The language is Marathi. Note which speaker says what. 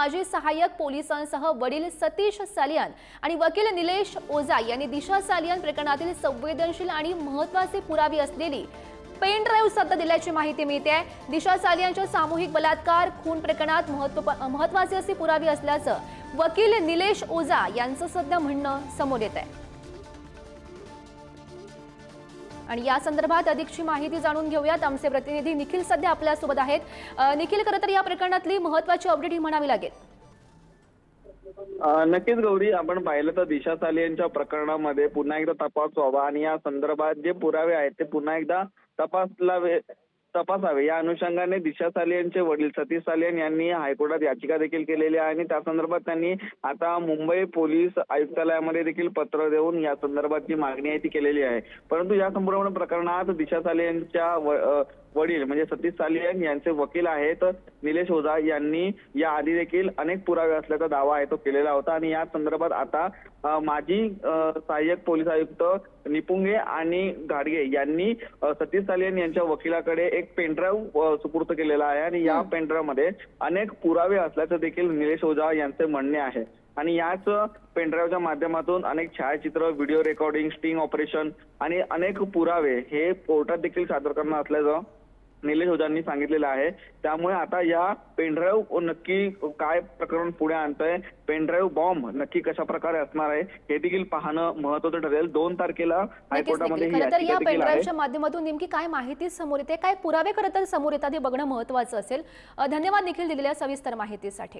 Speaker 1: माजी सहाय्यक पोलिसांसह वडील सतीश सालियन आणि वकील निलेश ओझा यांनी दिशा सालियन प्रकरणातील संवेदनशील आणि महत्त्वाचे पुरावे असलेली पेन ड्राईव्ह सध्या दिल्याची माहिती मिळते आहे। दिशा सालियनच्या सामूहिक बलात्कार खून प्रकरणात महत्त्वाचे असे पुरावे असल्याचं वकील निलेश ओझा यांचं सध्या म्हणणं समोर येत आहे। आणि या संदर्भात अधिकची माहिती जाणून घेऊयात। आमचे प्रतिनिधी निखिल सध्या आपल्या सोबत आहेत। निखिल, खरं तर या प्रकरणातली महत्त्वाची अपडेट ही म्हणावी लागेल।
Speaker 2: नक्कीच गौरी, आपण पाहिलं तर दिशा सालियनच्या प्रकरणामध्ये पुन्हा एकदा तपास व्हावा आणि या संदर्भात जे पुरावे आहेत ते पुन्हा एकदा तपासावे या अनुषंगाने दिशा सालियनचे वडील सतीश सालियन यांनी हायकोर्टात याचिका देखील केलेली आहे आणि त्या संदर्भात त्यांनी आता मुंबई पोलीस आयुक्तालयामध्ये देखील पत्र देऊन या संदर्भातची मागणी आहे ती केलेली आहे। परंतु या संपूर्ण प्रकरणात दिशा सालियनच्या वडील म्हणजे सतीश सालियन यांचे वकील आहेत निलेश ओझा यांनी या आधी देखील अनेक पुरावे असल्याचा दावा आहे तो केलेला होता आणि या संदर्भात आता माजी सहाय्यक पोलीस आयुक्त निपुंगे आणि घाडगे यांनी सतीश सालियन यांच्या वकिलाकडे एक पेनड्राईव्ह सुपूर्द केलेला आहे आणि या पेनड्राईव्ह मध्ये अनेक पुरावे असल्याचं देखील निलेश ओझा यांचे म्हणणे आहे। आणि याच पेनड्राईव्हच्या माध्यमातून अनेक छायाचित्र, व्हिडिओ रेकॉर्डिंग, स्टिंग ऑपरेशन आणि अनेक पुरावे हे कोर्टात देखील सादर करणार असल्याचं निलेश ओझांनी सांगितलेलं आहे। त्यामुळे आता या पेनड्राईव्ह नक्की काय प्रकरण पुढे आणतंय, पेनड्राईव्ह बॉम्ब नक्की कशा प्रकारे असणार आहे हे देखील पाहणं महत्त्वाचं ठरेल। 2 तारखेला हायकोर्टामध्ये
Speaker 1: या पेनड्राईव्हच्या माध्यमातून नेमकी काय माहिती समोर येते, काय पुरावे खरं तर समोर येतात हे बघणं महत्त्वाचं असेल। धन्यवाद निखिल दिलेल्या सविस्तर माहितीसाठी।